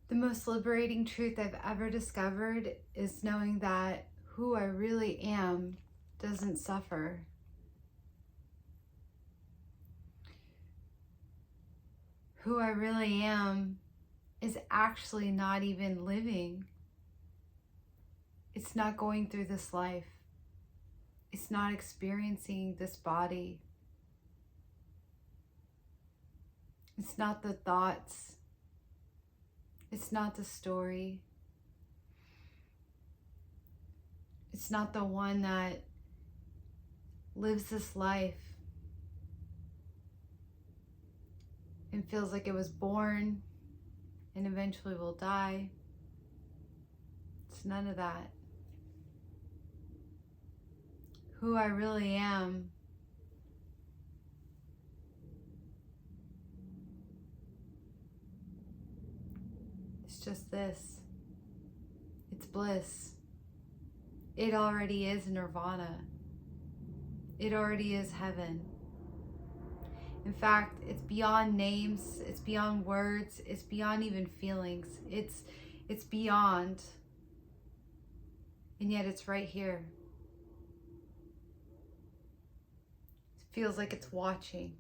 The most liberating truth I've ever discovered is knowing that who I really am doesn't suffer. Who I really am is actually not even living. It's not going through this life. It's not experiencing this body. It's not the thoughts. It's not the story. It's not the one that lives this life and feels like it was born and eventually will die. It's none of that. Who I really am is just this. It's bliss. It already is nirvana. It already is heaven. In fact, it's beyond names, it's beyond words, it's beyond even feelings. It's beyond. And yet it's right here. It feels like it's watching.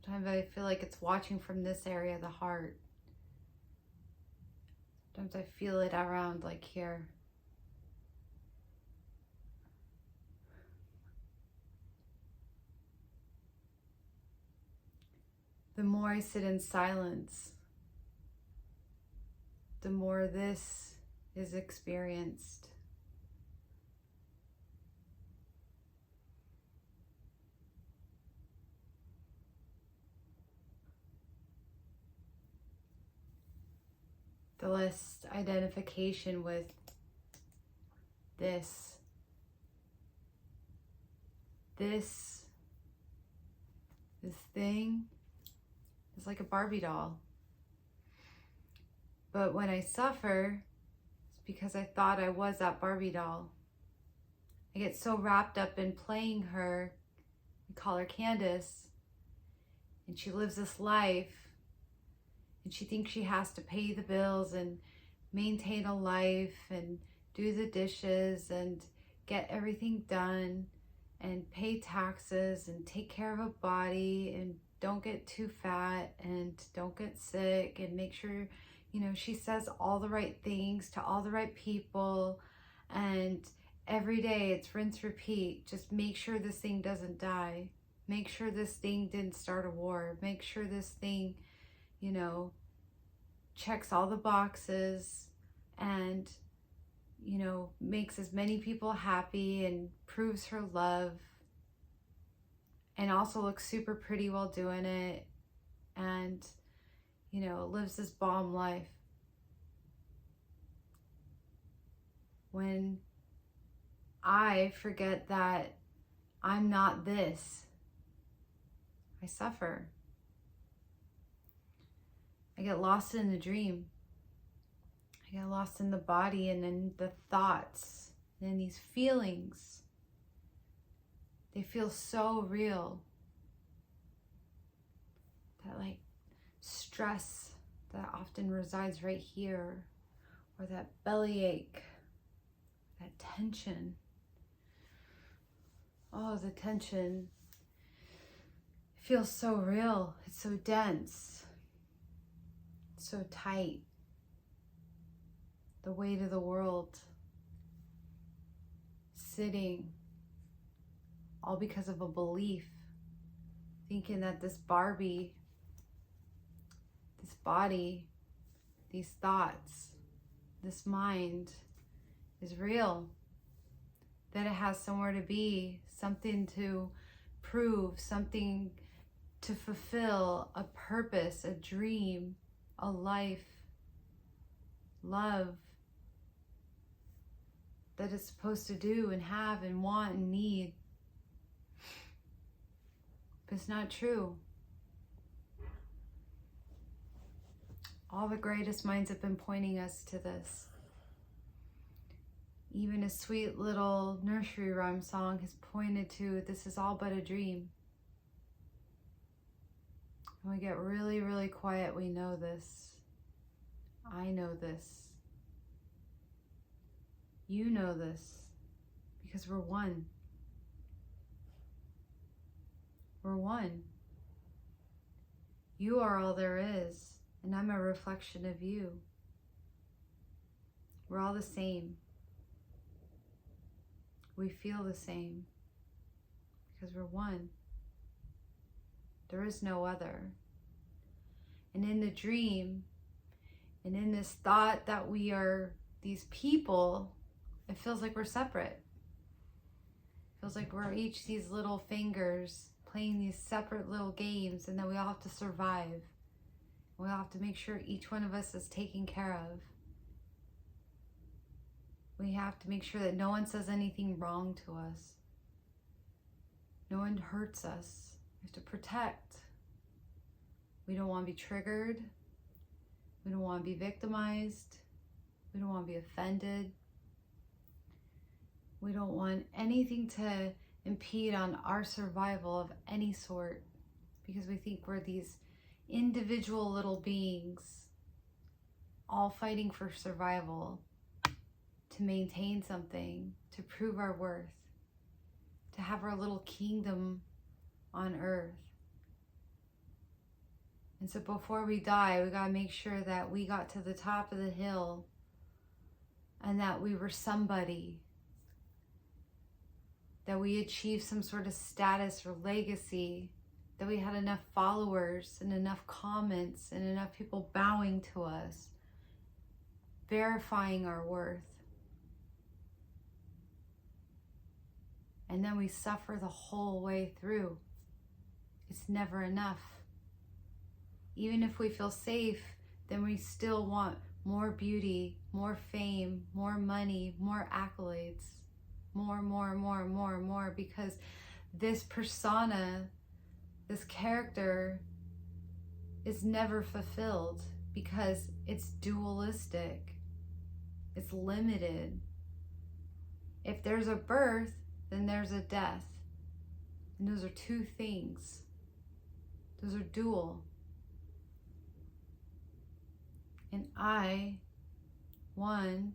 Sometimes I feel like it's watching from this area of the heart. Sometimes I feel it around like here. The more I sit in silence, the more this is experienced. The less identification with this thing is like a Barbie doll. But when I suffer, it's because I thought I was that Barbie doll. I get so wrapped up in playing her. I call her Candace. And she lives this life. And she thinks she has to pay the bills and maintain a life and do the dishes and get everything done and pay taxes and take care of a body and don't get too fat and don't get sick and make sure, she says all the right things to all the right people, and every day it's rinse repeat. Just make sure this thing doesn't die. Make sure this thing didn't start a war. Make sure this thing, checks all the boxes and, makes as many people happy and proves her love and also looks super pretty while doing it and, lives this bomb life. When I forget that I'm not this, I suffer. I get lost in the dream. I get lost in the body and in the thoughts and in these feelings. They feel so real. That stress that often resides right here, or that bellyache, that tension. Oh, the tension feels so real. It's so dense. So tight. The weight of the world sitting, all because of a belief, thinking that this Barbie, this body, these thoughts, this mind is real, that it has somewhere to be, something to prove, something to fulfill, a purpose, a dream, a life, love that it's supposed to do and have and want and need. But it's not true. All the greatest minds have been pointing us to this. Even a sweet little nursery rhyme song has pointed to this is all but a dream. When we get really, really quiet, we know this. I know this. You know this. Because we're one. We're one. You are all there is, and I'm a reflection of you. We're all the same. We feel the same because we're one. There is no other. And in the dream, and in this thought that we are these people, it feels like we're separate. It feels like we're each these little fingers playing these separate little games, and that we all have to survive. We all have to make sure each one of us is taken care of. We have to make sure that no one says anything wrong to us. No one hurts us. We have to protect. We don't want to be triggered. We don't want to be victimized. We don't want to be offended. We don't want anything to impede on our survival of any sort, because we think we're these individual little beings all fighting for survival, to maintain something, to prove our worth, to have our little kingdom on earth. And so before we die, we gotta make sure that we got to the top of the hill and that we were somebody, that we achieved some sort of status or legacy, that we had enough followers and enough comments and enough people bowing to us, verifying our worth. And then we suffer the whole way through. It's never enough. Even if we feel safe, then we still want more beauty, more fame, more money, more accolades, more, because this persona, this character is never fulfilled because it's dualistic. It's limited. If there's a birth, then there's a death. And those are two things. Those are dual. And one,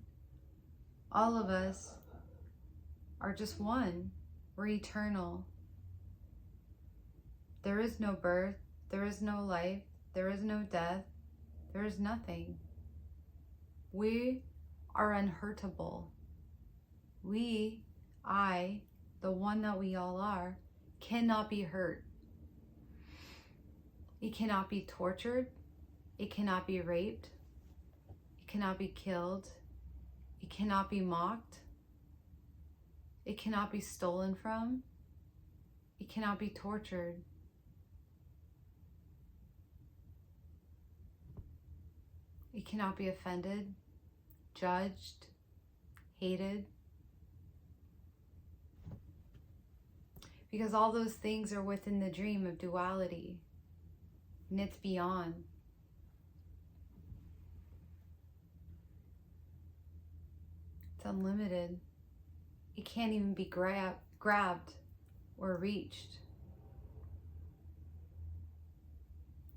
all of us are just one. We're eternal. There is no birth. There is no life. There is no death. There is nothing. We are unhurtable. The one that we all are, cannot be hurt. It cannot be tortured. It cannot be raped. It cannot be killed. It cannot be mocked. It cannot be stolen from. It cannot be tortured. It cannot be offended, judged, hated. Because all those things are within the dream of duality. And it's beyond. It's unlimited. It can't even be grabbed or reached.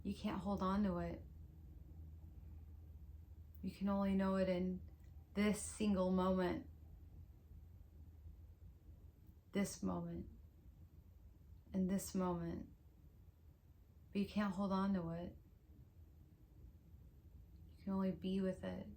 You can't hold on to it. You can only know it in this single moment. This moment. In this moment. But you can't hold on to it. You can only be with it.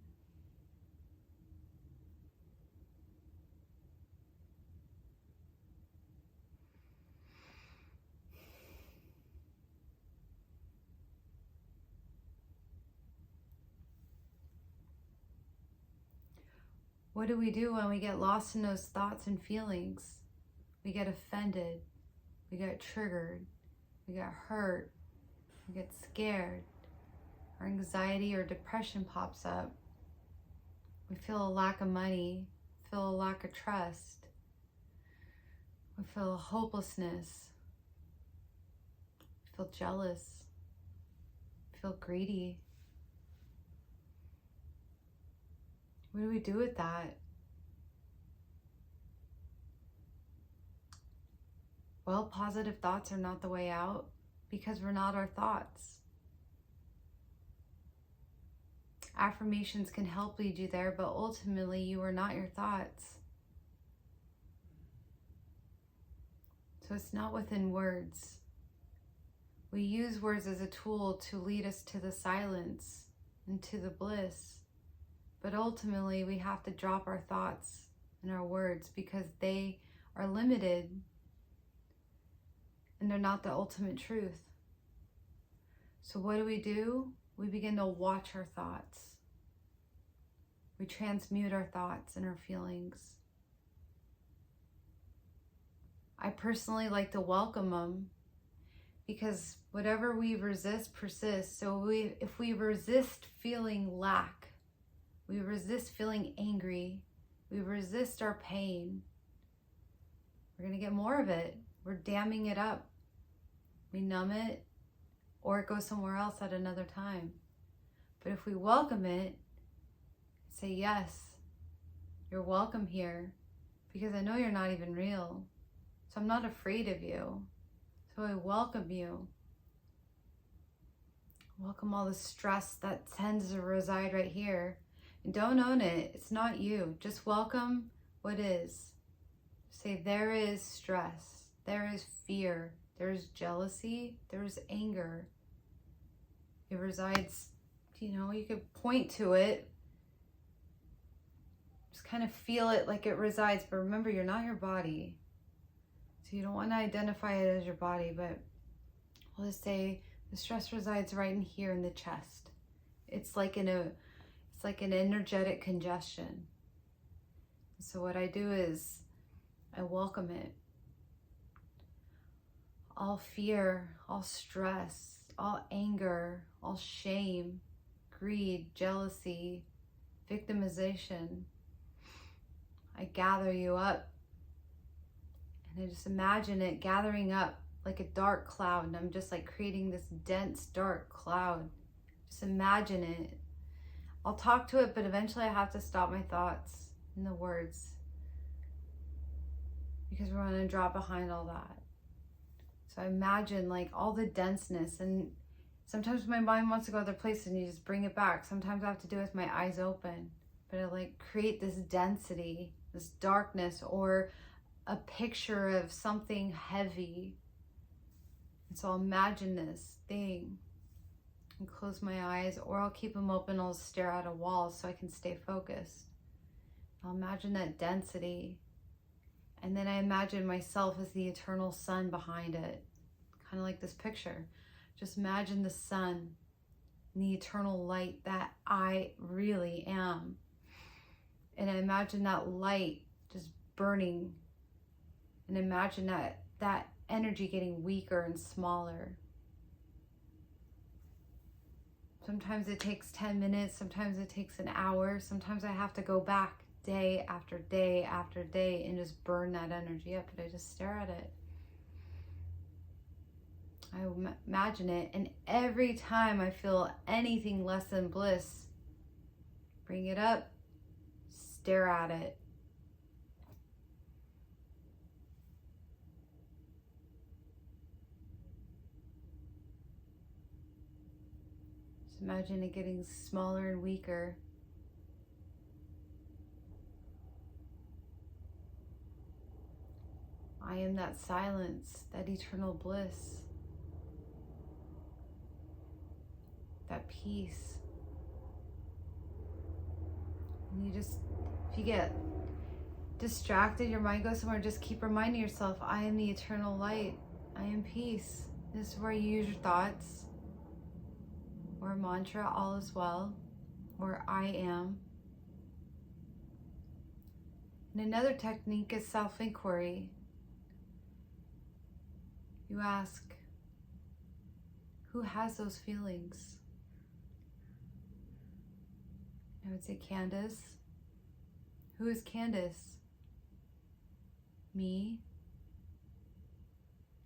What do we do when we get lost in those thoughts and feelings? We get offended. We get triggered. We get hurt. We get scared. Our anxiety or depression pops up. We feel a lack of money. Feel a lack of trust. We feel hopelessness. We feel jealous. We feel greedy. What do we do with that? Well, positive thoughts are not the way out because we're not our thoughts. Affirmations can help lead you there, but ultimately you are not your thoughts. So it's not within words. We use words as a tool to lead us to the silence and to the bliss. But ultimately we have to drop our thoughts and our words because they are limited and they're not the ultimate truth. So what do? We begin to watch our thoughts. We transmute our thoughts and our feelings. I personally like to welcome them because whatever we resist persists. So if we resist feeling lack, we resist feeling angry, we resist our pain, we're going to get more of it. We're damming it up. We numb it, or it goes somewhere else at another time. But if we welcome it, say, yes, you're welcome here because I know you're not even real. So I'm not afraid of you. So I welcome you. Welcome all the stress that tends to reside right here. And don't own it. It's not you. Just welcome what is. Say, there is stress. There is fear. There's jealousy. There's anger. It resides, you could point to it. Just kind of feel it like it resides. But remember, you're not your body. So you don't want to identify it as your body, but we'll just say the stress resides right in here in the chest. It's like an energetic congestion. So what I do is I welcome it. All fear, all stress, all anger, all shame, greed, jealousy, victimization. I gather you up. And I just imagine it gathering up like a dark cloud. And I'm just like creating this dense, dark cloud. Just imagine it. I'll talk to it, but eventually I have to stop my thoughts and the words because we're going to drop behind all that. So I imagine like all the denseness, and sometimes my mind wants to go other places and you just bring it back. Sometimes I have to do it with my eyes open, but I like create this density, this darkness, or a picture of something heavy. And so I'll imagine this thing and close my eyes, or I'll keep them open. I'll stare at a wall so I can stay focused. I'll imagine that density. And then I imagine myself as the eternal sun behind it. Kind of like this picture. Just imagine the sun and the eternal light that I really am. And I imagine that light just burning. And imagine that energy getting weaker and smaller. Sometimes it takes 10 minutes, sometimes it takes an hour, sometimes I have to go back day after day after day and just burn that energy up, but I just stare at it. I imagine it, and every time I feel anything less than bliss, bring it up, stare at it. Just imagine it getting smaller and weaker. I am that silence, that eternal bliss, that peace. And you just, if you get distracted, your mind goes somewhere, just keep reminding yourself, I am the eternal light. I am peace. This is where you use your thoughts, or a mantra, all is well, or I am. And another technique is self-inquiry. You ask, who has those feelings? I would say Candace. Who is Candace? Me.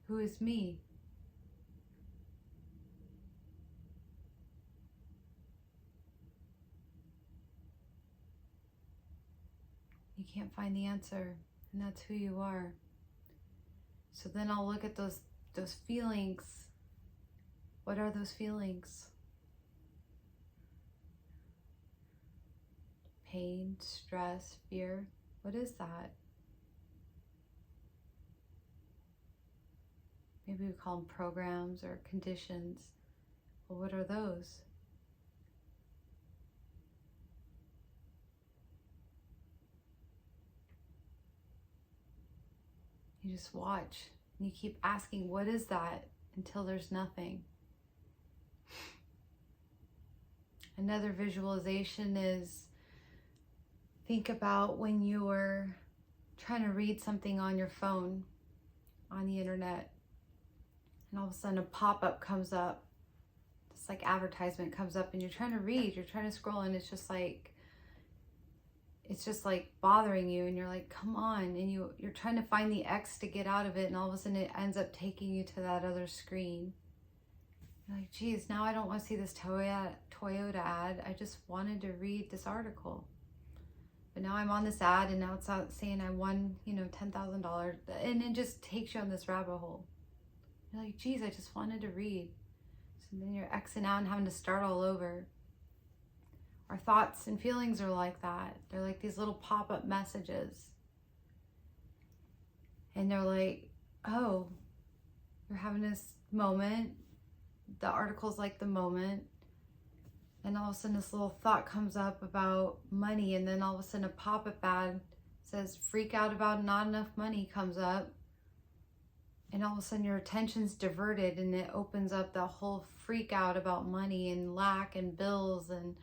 Who is me? You can't find the answer, and that's who you are. So then I'll look at those feelings. What are those feelings? pain, stress, fear. What is that? Maybe we call them programs or conditions. Well, what are those? You just watch and you keep asking, what is that? Until there's nothing. Another visualization is, think about when you were trying to read something on your phone, on the internet, and all of a sudden a pop-up comes up. It's like advertisement comes up and you're trying to read, you're trying to scroll, and it's just like bothering you, and you're like, come on, and you're trying to find the X to get out of it, and all of a sudden it ends up taking you to that other screen. You're like, geez, now I don't want to see this Toyota ad. I just wanted to read this article. But now I'm on this ad, and now it's out saying I won, $10,000, and it just takes you on this rabbit hole. You're like, geez, I just wanted to read. So then you're Xing out and having to start all over. Our thoughts and feelings are like that. They're like these little pop-up messages. And they're like, oh, you're having this moment. The article's like the moment. And all of a sudden this little thought comes up about money. And then all of a sudden a pop-up ad says, freak out about not enough money comes up. And all of a sudden your attention's diverted, and it opens up the whole freak out about money and lack and bills and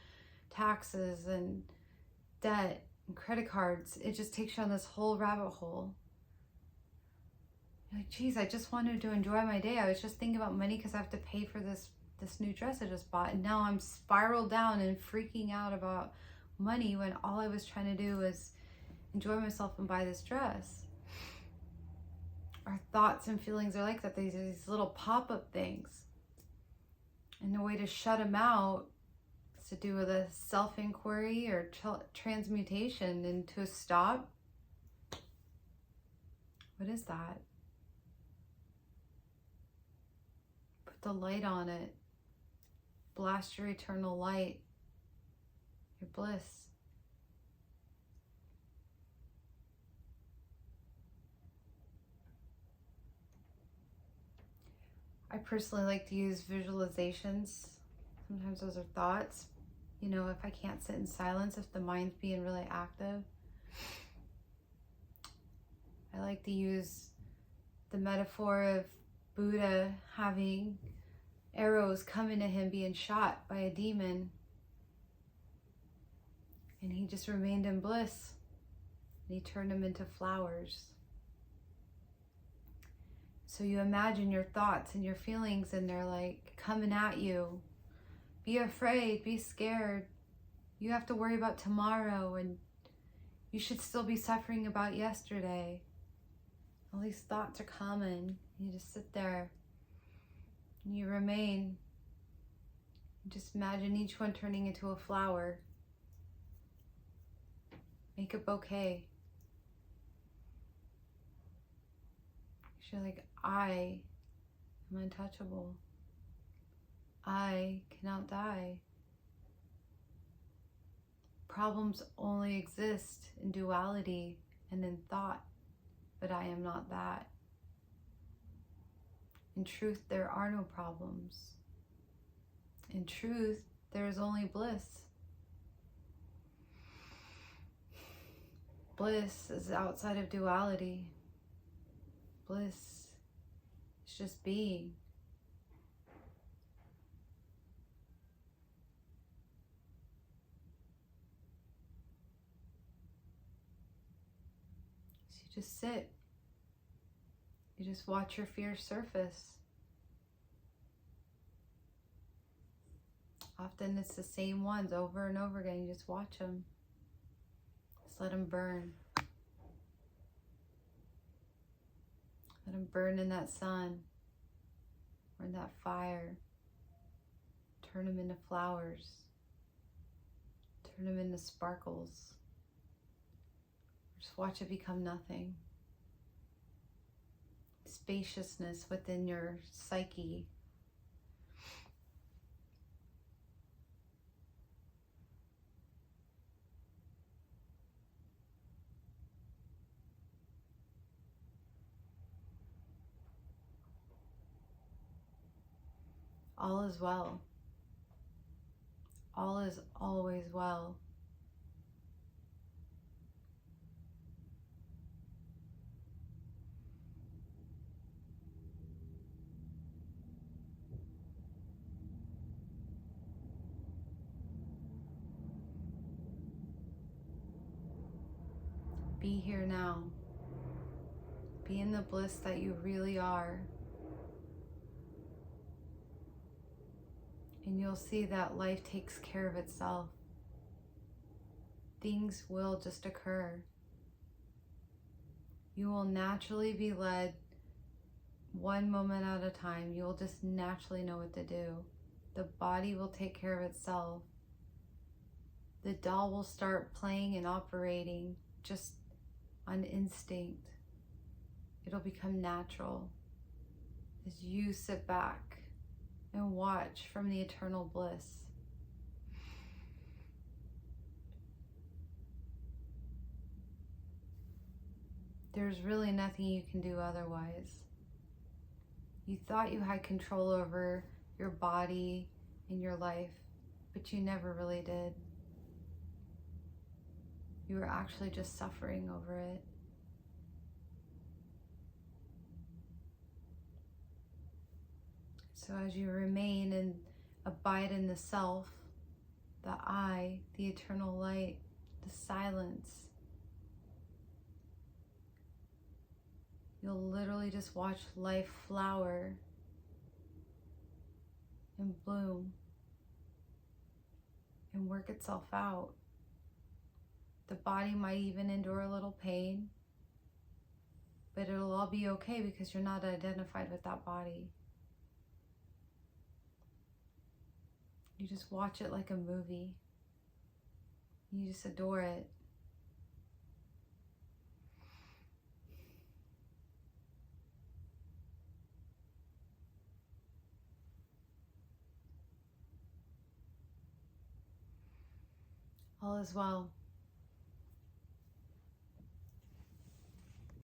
taxes and debt and credit cards. It just takes you on this whole rabbit hole. You're like, geez, I just wanted to enjoy my day. I was just thinking about money because I have to pay for this new dress I just bought, and now I'm spiraled down and freaking out about money when all I was trying to do was enjoy myself and buy this dress. Our thoughts and feelings are like that. These are these little pop-up things, and the way to shut them out is to do with a self-inquiry or transmutation into a stop. What is that? Put the light on it. Blast your eternal light, your bliss. I personally like to use visualizations. Sometimes those are thoughts. If I can't sit in silence, if the mind's being really active. I like to use the metaphor of Buddha having arrows coming to him, being shot by a demon. And he just remained in bliss. And he turned them into flowers. So you imagine your thoughts and your feelings, and they're like coming at you. Be afraid, be scared. You have to worry about tomorrow, and you should still be suffering about yesterday. All these thoughts are common. You just sit there and you remain. Just imagine each one turning into a flower. Make a bouquet. You're like, I am untouchable. I cannot die. Problems only exist in duality and in thought, but I am not that. In truth, there are no problems. In truth, there is only bliss. Bliss is outside of duality. Bliss is just being. So you just sit. You just watch your fears surface. Often it's the same ones over and over again. You just watch them. Just let them burn. Let them burn in that sun or in that fire. Turn them into flowers. Turn them into sparkles. Just watch it become nothing. Spaciousness within your psyche. all is well. All is always well. Be here now. Be in the bliss that you really are. And you'll see that life takes care of itself. Things will just occur. You will naturally be led one moment at a time. You will just naturally know what to do. The body will take care of itself. The doll will start playing and operating just on instinct. It'll become natural as you sit back and watch from the eternal bliss. There's really nothing you can do otherwise. You thought you had control over your body and your life, but you never really did. You were actually just suffering over it. So as you remain and abide in the self, the I, the eternal light, the silence, you'll literally just watch life flower and bloom and work itself out. The body might even endure a little pain, but it'll all be okay because you're not identified with that body. You just watch it like a movie. You just adore it. All is well.